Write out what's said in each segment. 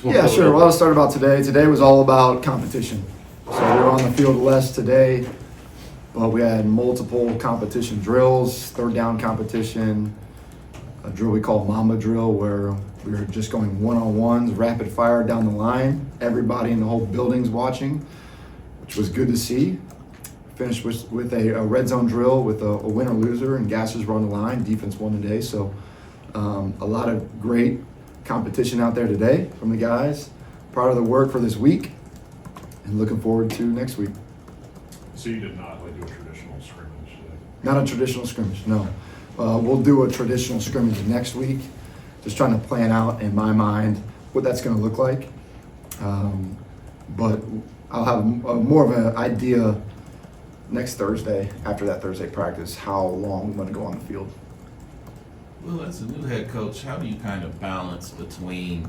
Yeah, sure. Well, I'll start about today. Today was all about competition. So we were on the field less today, but we had multiple competition drills, third down competition, a drill we call Mamba drill, where we were just going one-on-ones, rapid fire down the line. Everybody in the whole building's watching, which was good to see. Finished with a red zone drill with a winner-loser, and gassers were on the line. Defense won today, so a lot of great competition out there today from the guys. Proud of the work for this week, and looking forward to next week. So you did not do a traditional scrimmage today? Not a traditional scrimmage, no. We'll do a traditional scrimmage next week. Just trying to plan out in my mind what that's going to look like. But I'll have more of an idea next Thursday, after that Thursday practice, how long I'm going to go on the field. Well, as a new head coach, how do you kind of balance between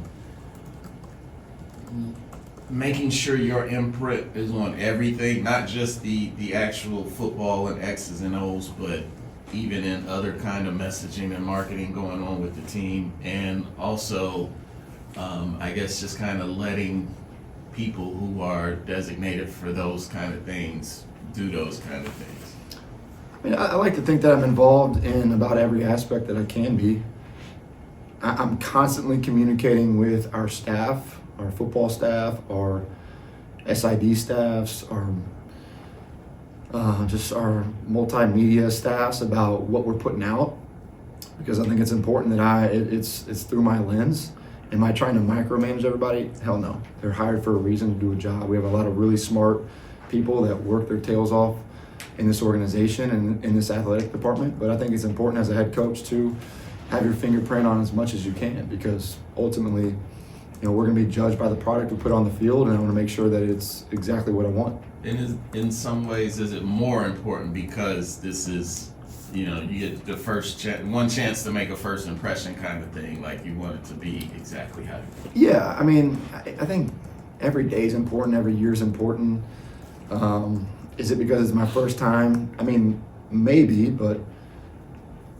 making sure your imprint is on everything, not just the actual football and X's and O's, but even in other kind of messaging and marketing going on with the team, and also, I guess, just kind of letting people who are designated for those kind of things do those kind of things? I mean, I like to think that I'm involved in about every aspect that I can be. I'm constantly communicating with our staff, our football staff, our SID staffs, just our multimedia staffs about what we're putting out, because I think it's important that it's through my lens. Am I trying to micromanage everybody? Hell no. They're hired for a reason to do a job. We have a lot of really smart people that work their tails off in this organization and in this athletic department, but I think it's important as a head coach to have your fingerprint on as much as you can, because ultimately, we're going to be judged by the product we put on the field, and I want to make sure that it's exactly what I want. And in some ways, is it more important because this is, you get the one chance to make a first impression kind of thing, like you want it to be exactly how you Yeah, I mean, I think every day is important, every year is important. Is it because it's my first time? I mean, maybe, but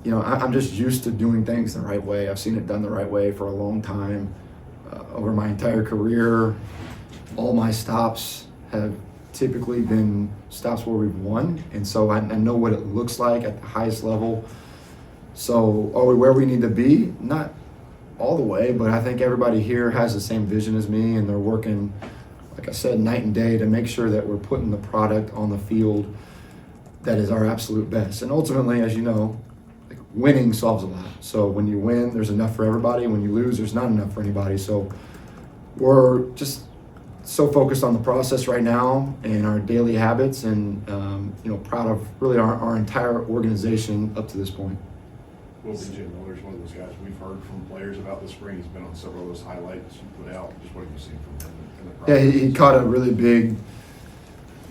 I'm just used to doing things the right way. I've seen it done the right way for a long time. Over my entire career, all my stops have typically been stops where we've won, and so I know what it looks like at the highest level. So are we where we need to be? Not all the way, but I think everybody here has the same vision as me, and they're working, like I said, night and day to make sure that we're putting the product on the field that is our absolute best. And ultimately, as you know, winning solves a lot. So when you win, there's enough for everybody. When you lose, there's not enough for anybody. So we're just so focused on the process right now and our daily habits, and proud of really our entire organization up to this point. Will DJ Miller's one of those guys we've heard from players about this spring. He's been on several of those highlights you put out. Just what have you seen from him in the process? Yeah, he caught a really big,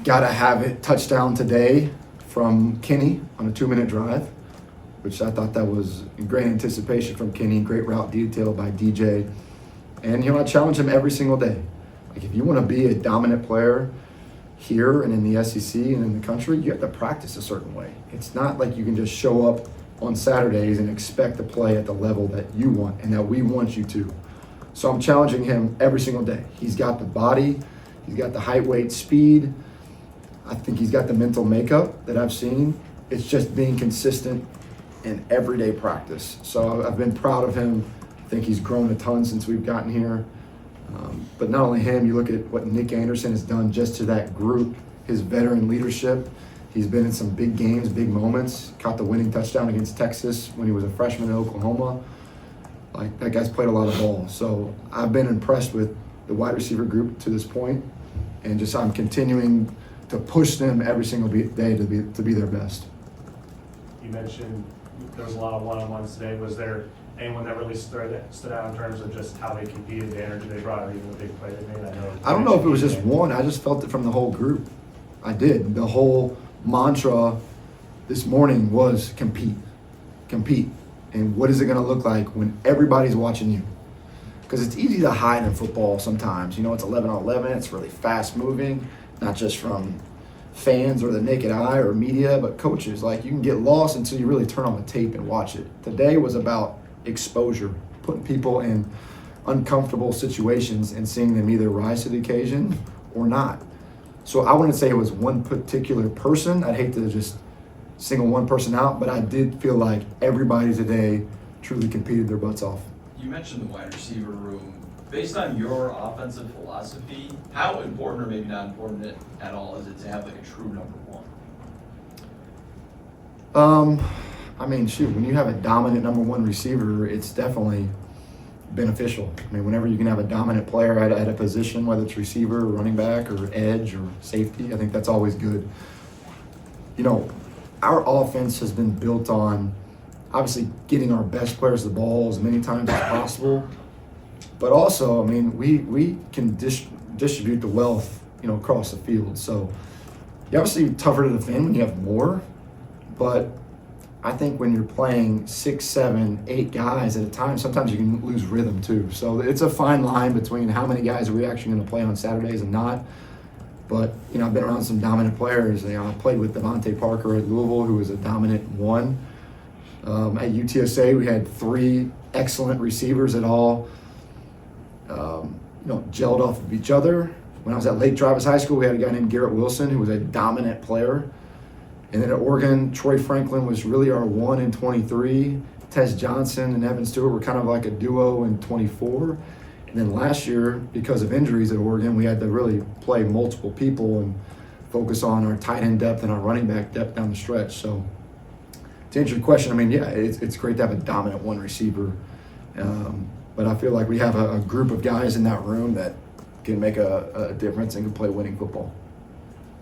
gotta have it touchdown today from Kenny on a 2-minute drive, which I thought that was in great anticipation from Kenny. Great route detail by DJ. And I challenge him every single day. Like, if you want to be a dominant player here and in the SEC and in the country, you have to practice a certain way. It's not like you can just show up on Saturdays and expect to play at the level that you want and that we want you to. So I'm challenging him every single day. He's got the body, he's got the height, weight, speed. I think he's got the mental makeup that I've seen. It's just being consistent in everyday practice. So I've been proud of him. I think he's grown a ton since we've gotten here. But not only him, you look at what Nick Anderson has done just to that group, his veteran leadership. He's been in some big games, big moments, caught the winning touchdown against Texas when he was a freshman in Oklahoma. Like, that guy's played a lot of ball. So I've been impressed with the wide receiver group to this point, and just I'm continuing to push them every single day to be their best. You mentioned there was a lot of one-on-ones today. Was there anyone that really stood out in terms of just how they competed, the energy they brought, or even the big play they made? I don't know if it was just one. I just felt it from the whole group. I did. The whole mantra this morning was compete. And what is it going to look like when everybody's watching you? Because it's easy to hide in football sometimes. It's 11 on 11. It's really fast moving, not just from fans or the naked eye or media, but coaches. Like, you can get lost until you really turn on the tape and watch it. Today was about exposure, putting people in uncomfortable situations and seeing them either rise to the occasion or not. So I wouldn't say it was one particular person. I'd hate to just single one person out, but I did feel like everybody today truly competed their butts off. You mentioned the wide receiver room. Based on your offensive philosophy, how important or maybe not important at all is it to have like a true number one? I mean, shoot, when you have a dominant number one receiver, it's definitely beneficial. I mean, whenever you can have a dominant player at a position, whether it's receiver or running back or edge or safety, I think that's always good. You know, our offense has been built on obviously getting our best players the ball as many times as possible, but also, I mean, we can distribute the wealth, you know, across the field. So you obviously tougher to defend when you have more, but I think when you're playing 6, 7, 8 guys at a time, sometimes you can lose rhythm too. So it's a fine line between how many guys are we actually going to play on Saturdays and not. But, you know, I've been around some dominant players. You know, I played with Devontae Parker at Louisville, who was a dominant one. At UTSA, we had 3 excellent receivers that all, you know, gelled off of each other. When I was at Lake Travis High School, we had a guy named Garrett Wilson, who was a dominant player. And then at Oregon, Troy Franklin was really our 1 in 23. Tess Johnson and Evan Stewart were kind of like a duo in 24. And then last year, because of injuries at Oregon, we had to really play multiple people and focus on our tight end depth and our running back depth down the stretch. So to answer your question, I mean, yeah, it's great to have a dominant one receiver. But I feel like we have a group of guys in that room that can make a difference and can play winning football.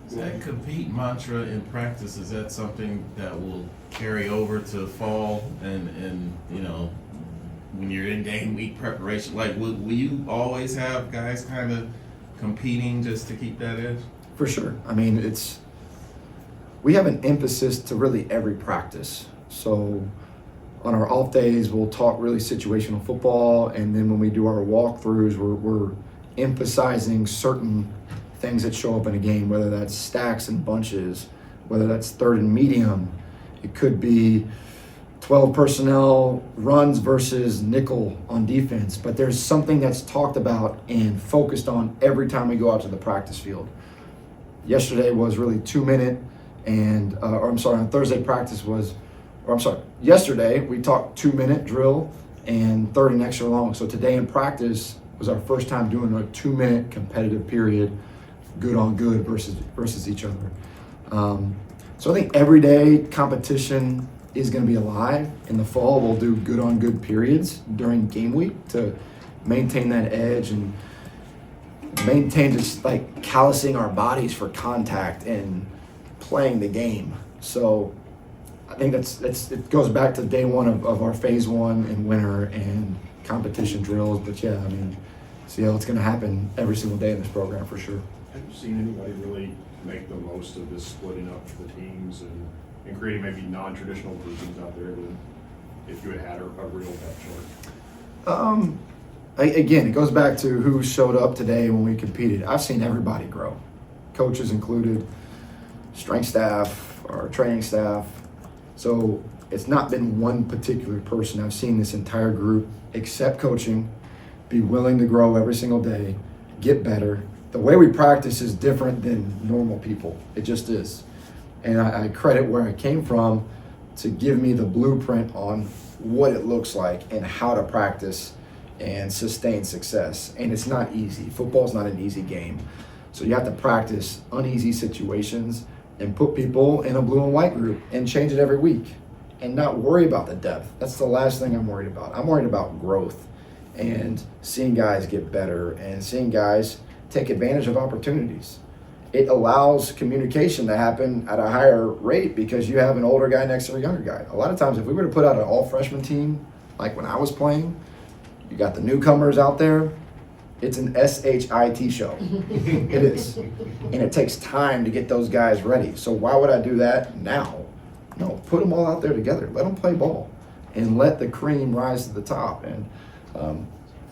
Is that compete mantra in practice, is that something that will carry over to fall and you know, when you're in game week preparation? Like, will you always have guys kind of competing just to keep that edge? For sure. I mean, we have an emphasis to really every practice. So on our off days, we'll talk really situational football, and then when we do our walkthroughs, we're emphasizing certain things that show up in a game, whether that's stacks and bunches, whether that's third and medium. It could be 12 personnel runs versus nickel on defense, but there's something that's talked about and focused on every time we go out to the practice field. Yesterday was really 2 minute, and on Thursday practice yesterday we talked 2 minute drill and third and extra long. So today in practice was our first time doing a 2 minute competitive period, good on good versus each other. So I think everyday competition is going to be alive. In the fall, we'll do good on good periods during game week to maintain that edge and maintain just like callousing our bodies for contact and playing the game. So I think it goes back to day one of our phase 1 in winter and competition drills. But yeah, I mean, see how it's going to happen every single day in this program for sure. Have you seen anybody really make the most of this splitting up the teams and creating maybe non-traditional groupings out there than if you had a real depth chart? Again, it goes back to who showed up today when we competed. I've seen everybody grow, coaches included, strength staff, our training staff. So it's not been one particular person. I've seen this entire group accept coaching, be willing to grow every single day, get better. The way we practice is different than normal people. It just is. And I credit where I came from to give me the blueprint on what it looks like and how to practice and sustain success. And it's not easy. Football's not an easy game. So you have to practice uneasy situations and put people in a blue and white group and change it every week and not worry about the depth. That's the last thing I'm worried about. I'm worried about growth and seeing guys get better and seeing guys take advantage of opportunities. It allows communication to happen at a higher rate because you have an older guy next to a younger guy. A lot of times if we were to put out an all freshman team, like when I was playing, you got the newcomers out there, it's an SHIT show. It is. And it takes time to get those guys ready. So why would I do that now? No, put them all out there together. Let them play ball and let the cream rise to the top. And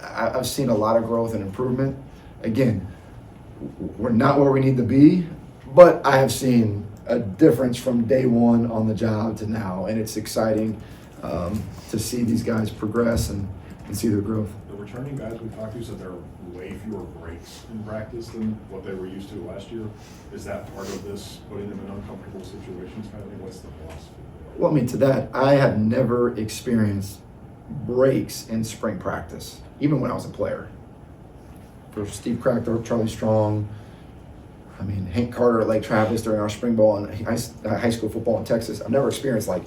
I've seen a lot of growth and improvement. Again, we're not where we need to be, but I have seen a difference from day one on the job to now, and it's exciting to see these guys progress and see their growth. The returning guys we talked to said there are way fewer breaks in practice than what they were used to last year. Is that part of this, putting them in uncomfortable situations kind of thing? What's the philosophy? Well, I mean, to that, I have never experienced breaks in spring practice, even when I was a player. For Steve Crackthorpe, Charlie Strong, I mean, Hank Carter at Lake Travis during our spring ball and high school football in Texas. I've never experienced like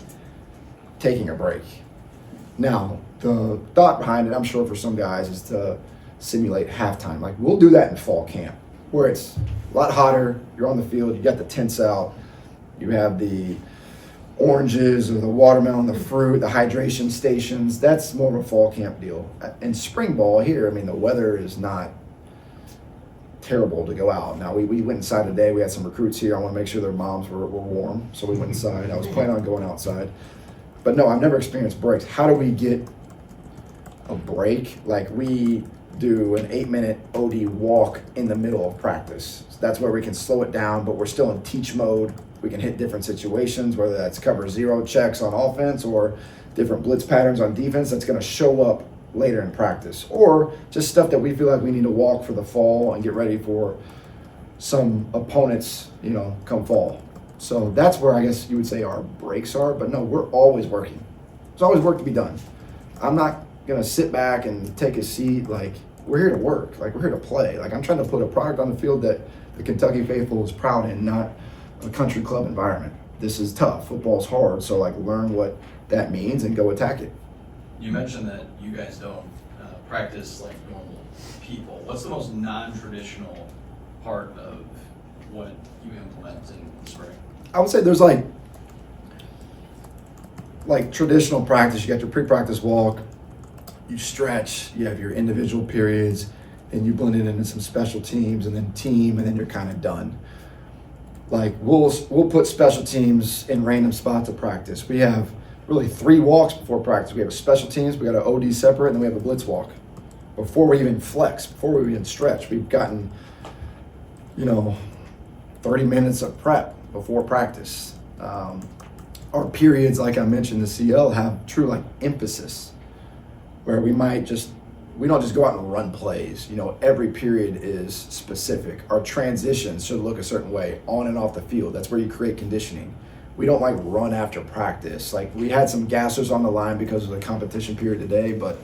taking a break. Now, the thought behind it, I'm sure for some guys, is to simulate halftime. Like, we'll do that in fall camp, where it's a lot hotter, you're on the field, you got the tents out, you have the oranges or the watermelon, the fruit, the hydration stations. That's more of a fall camp deal. In spring ball here, I mean, the weather is not terrible to go out. Now, we went inside today. We had some recruits here. I want to make sure their moms were warm, so we went inside. I was planning on going outside. But no, I've never experienced breaks. How do we get a break? Like, we do an 8-minute OD walk in the middle of practice. So that's where we can slow it down, but we're still in teach mode. We can hit different situations, whether that's cover zero checks on offense or different blitz patterns on defense that's going to show up later in practice, or just stuff that we feel like we need to walk for the fall and get ready for some opponents, come fall. So that's where I guess you would say our breaks are, but no, we're always working. There's always work to be done. I'm not going to sit back and take a seat. Like, we're here to work. Like, we're here to play. Like, I'm trying to put a product on the field that the Kentucky faithful is proud in, not a country club environment. This is tough. Football's hard. So, like, learn what that means and go attack it. You mentioned that you guys don't practice like normal people. What's the most non-traditional part of what you implement in the spring? I would say there's like traditional practice. You got your pre-practice walk, you stretch, you have your individual periods, and you blend it into some special teams and then team, and then you're kind of done. Like, we'll put special teams in random spots of practice. We have really 3 walks before practice. We have a special teams, we got an OD separate, and then we have a blitz walk. Before we even flex, before we even stretch, we've gotten, 30 minutes of prep before practice. Our periods, like I mentioned, the CL have true like emphasis, where we don't just go out and run plays. Every period is specific. Our transitions should look a certain way on and off the field. That's where you create conditioning. We don't like run after practice. Like, we had some gassers on the line because of the competition period today, but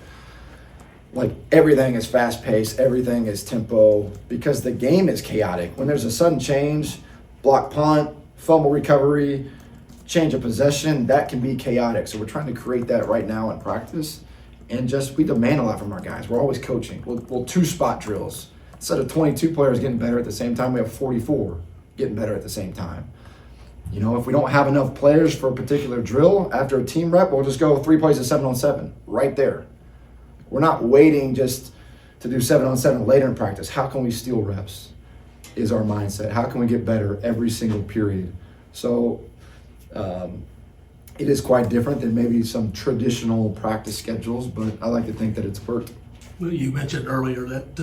like, everything is fast paced, everything is tempo, because the game is chaotic. When there's a sudden change, block punt, fumble recovery, change of possession, that can be chaotic. So we're trying to create that right now in practice, and we demand a lot from our guys. We're always coaching. We'll 2-spot drills. Instead of 22 players getting better at the same time, we have 44 getting better at the same time. If we don't have enough players for a particular drill, after a team rep, we'll just go 3 plays of 7-on-7 right there. We're not waiting just to do 7-on-7 later in practice. How can we steal reps is our mindset. How can we get better every single period? So it is quite different than maybe some traditional practice schedules, but I like to think that it's worked. Well, you mentioned earlier that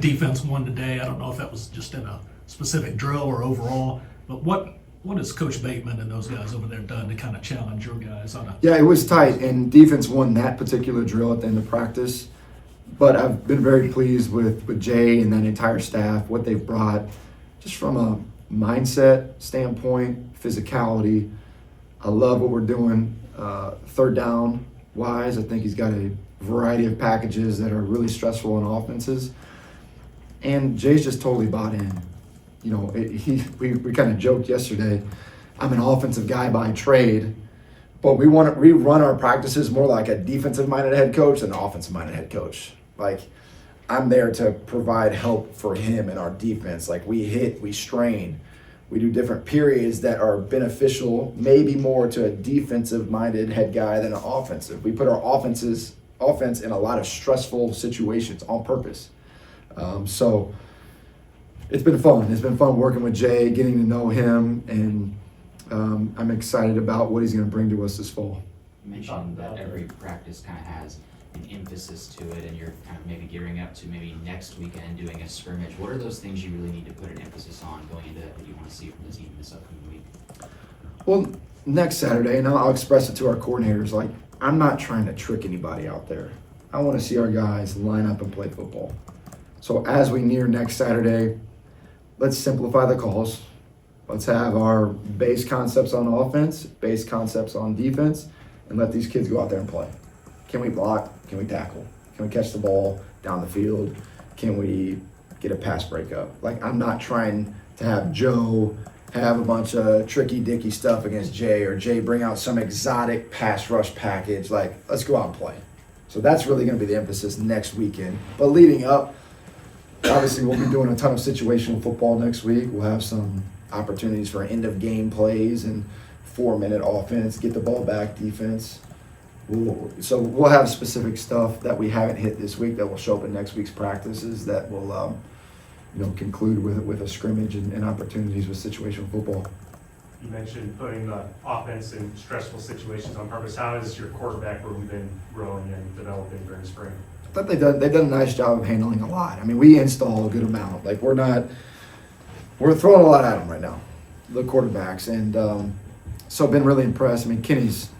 defense won today. I don't know if that was just in a specific drill or overall, but what has Coach Bateman and those guys over there done to kind of challenge your guys on a... Yeah, it was tight, and defense won that particular drill at the end of practice. But I've been very pleased with Jay and that entire staff, what they've brought, just from a mindset standpoint, physicality. I love what we're doing third down wise. I think he's got a variety of packages that are really stressful in offenses. And Jay's just totally bought in. We kind of joked yesterday, I'm an offensive guy by trade, but we run our practices more like a defensive-minded head coach than an offensive-minded head coach. Like, I'm there to provide help for him and our defense. Like, we hit, we strain, we do different periods that are beneficial, maybe more to a defensive-minded head guy than an offensive. We put our offense in a lot of stressful situations on purpose. So it's been fun. It's been fun working with Jay, getting to know him, and I'm excited about what he's going to bring to us this fall. You mentioned that every practice kind of has an emphasis to it, and you're kind of maybe gearing up to maybe next weekend doing a scrimmage. What are those things you really need to put an emphasis on going into that you want to see from the team this upcoming week? Well, next Saturday, and I'll express it to our coordinators, like, I'm not trying to trick anybody out there. I want to see our guys line up and play football. So as we near next Saturday, let's simplify the calls. Let's have our base concepts on offense, base concepts on defense, and let these kids go out there and play. Can we block? Can we tackle? Can we catch the ball down the field? Can we get a pass breakup? Like, I'm not trying to have Joe have a bunch of tricky dicky stuff against Jay, or Jay bring out some exotic pass rush package. Like, let's go out and play. So that's really going to be the emphasis next weekend. But leading up, obviously we'll be doing a ton of situational football next week. We'll have some opportunities for end of game plays and 4-minute offense, get the ball back defense. So we'll have specific stuff that we haven't hit this week that will show up in next week's practices that will conclude with a scrimmage and opportunities with situational football. You mentioned putting the offense in stressful situations on purpose. How has your quarterback room been growing and developing during spring? I thought they've done a nice job of handling a lot. I mean, we install a good amount. Like, we're throwing a lot at them right now, the quarterbacks, and so I've been really impressed. I mean, Kenny's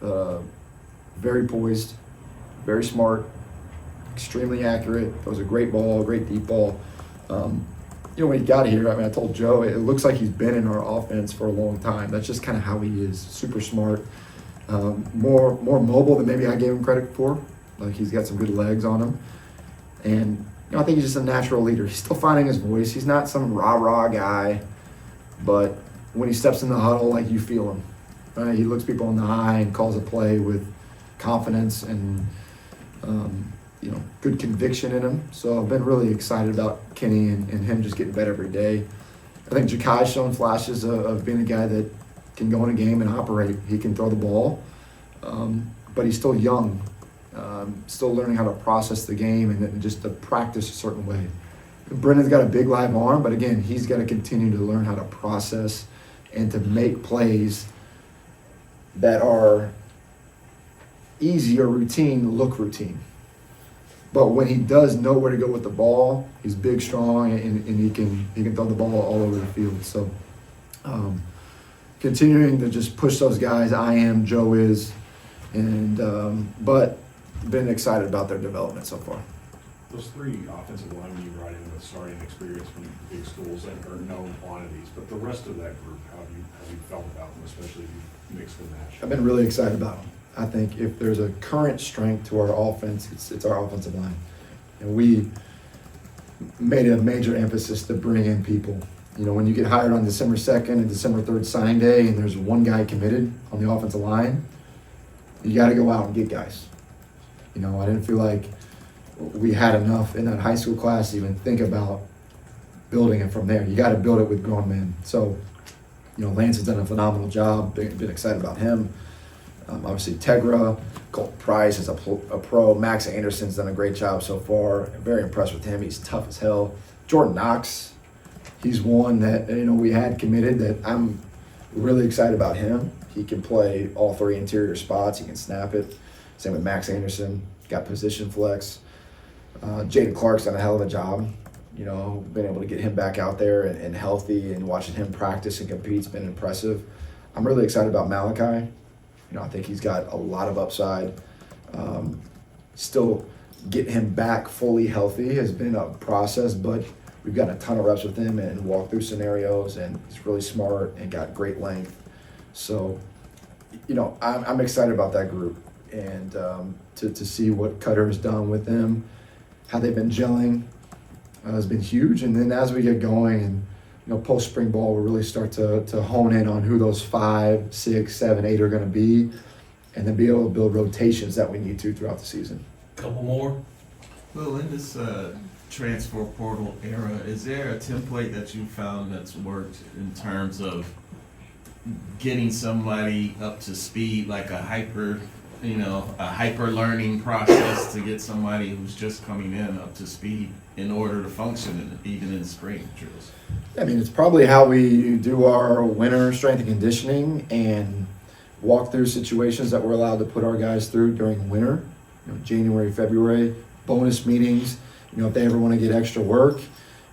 very poised, very smart, extremely accurate. Throws a great ball, great deep ball. When he got here, I mean, I told Joe, it looks like he's been in our offense for a long time. That's just kind of how he is. Super smart, more mobile than maybe I gave him credit for. Like, he's got some good legs on him, and I think he's just a natural leader. He's still finding his voice. He's not some rah-rah guy, but when he steps in the huddle, like, you feel him. Right? He looks people in the eye and calls a play with confidence and good conviction in him. So I've been really excited about Kenny and him just getting better every day. I think Jakai's shown flashes of being a guy that can go in a game and operate. He can throw the ball, but he's still young, still learning how to process the game and just to practice a certain way. Brendan's got a big live arm, but again, he's got to continue to learn how to process and to make plays that are easy or routine look routine. But when he does know where to go with the ball, he's big, strong, and he can throw the ball all over the field. So continuing to just push those guys, Joe is, and but been excited about their development so far. Those 3 offensive linemen you brought in with starting experience from big schools that are known quantities, but the rest of that group, how have you felt about them, especially if you mix and match? I've been really excited about them. I think if there's a current strength to our offense, it's our offensive line. And we made a major emphasis to bring in people. When you get hired on December 2nd and December 3rd signing day and there's one guy committed on the offensive line, you got to go out and get guys. I didn't feel like we had enough in that high school class to even think about building it from there. You got to build it with grown men. So, Lance has done a phenomenal job. Been excited about him. Obviously, Tegra, Colt Price is a pro. Max Anderson's done a great job so far. Very impressed with him. He's tough as hell. Jordan Knox, he's one that we had committed that I'm really excited about him. He can play all 3 interior spots. He can snap it. Same with Max Anderson. Got position flex. Jaden Clark's done a hell of a job. Been able to get him back out there and healthy, and watching him practice and compete's been impressive. I'm really excited about Malachi. I think he's got a lot of upside. Still getting him back fully healthy has been a process, but we've gotten a ton of reps with him and walk through scenarios, and he's really smart and got great length. So, I'm excited about that group, and to see what Cutter has done with them, how they've been gelling has been huge. And then as we get going and post spring ball, we'll really start to hone in on who those 5, 6, 7, 8 are going to be, and then be able to build rotations that we need to throughout the season. Couple more. Well, in this transfer portal era, is there a template that you found that's worked in terms of getting somebody up to speed, like a hyper learning process to get somebody who's just coming in up to speed in order to function even in spring drills? I mean, it's probably how we do our winter strength and conditioning and walk through situations that we're allowed to put our guys through during winter, January, February, bonus meetings, if they ever want to get extra work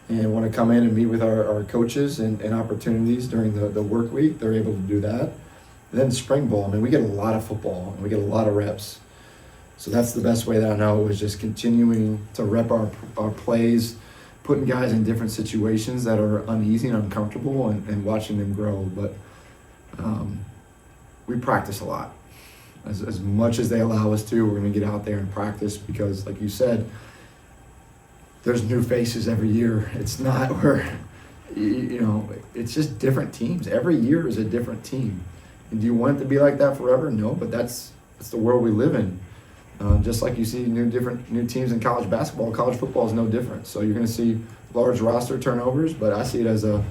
and want to come in and meet with our coaches and opportunities during the work week, they're able to do that. And then spring ball, we get a lot of football and we get a lot of reps. So that's the best way that I know, is just continuing to rep our plays, putting guys in different situations that are uneasy and uncomfortable, and watching them grow. But we practice a lot. As much as they allow us to, we're going to get out there and practice, because, like you said, there's new faces every year. It's not where, you know, it's just different teams. Every year is a different team. And do you want it to be like that forever? No, but that's the world we live in. Just like you see new teams in college basketball, college football is no different. So you're going to see large roster turnovers, but I see it as an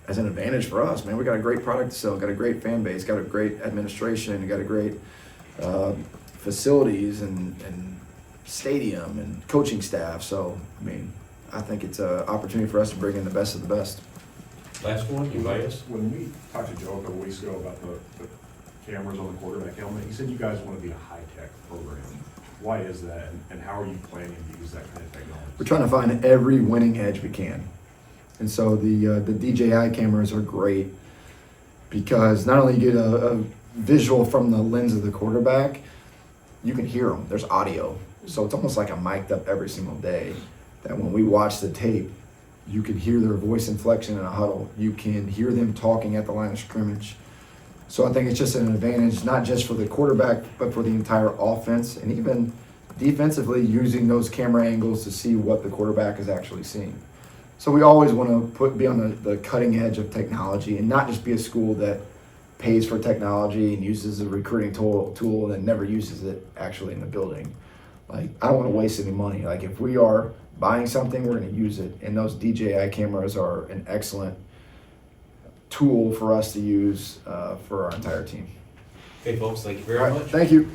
advantage for us, man. We got a great product to sell, got a great fan base, got a great administration, got a great facilities and stadium and coaching staff. So, I mean, I think it's an opportunity for us to bring in the best of the best. Last one, you bias? When we talked to Joe a couple weeks ago about the cameras on the quarterback helmet, he said you guys want to be a high-tech program. Why is that, and how are you planning to use that kind of technology? We're trying to find every winning edge we can. And so the DJI cameras are great, because not only you get a visual from the lens of the quarterback, you can hear them. There's audio. So it's almost like I'm mic'd up every single day, that when we watch the tape, you can hear their voice inflection in a huddle. You can hear them talking at the line of scrimmage. So I think it's just an advantage, not just for the quarterback, but for the entire offense, and even defensively, using those camera angles to see what the quarterback is actually seeing. So we always want to be on the cutting edge of technology, and not just be a school that pays for technology and uses a recruiting tool and then never uses it actually in the building. Like, I don't want to waste any money. Like, if we are buying something, we're going to use it. And those DJI cameras are an excellent tool for us to use for our entire team. Okay, folks, thank you very All right, much. thank you.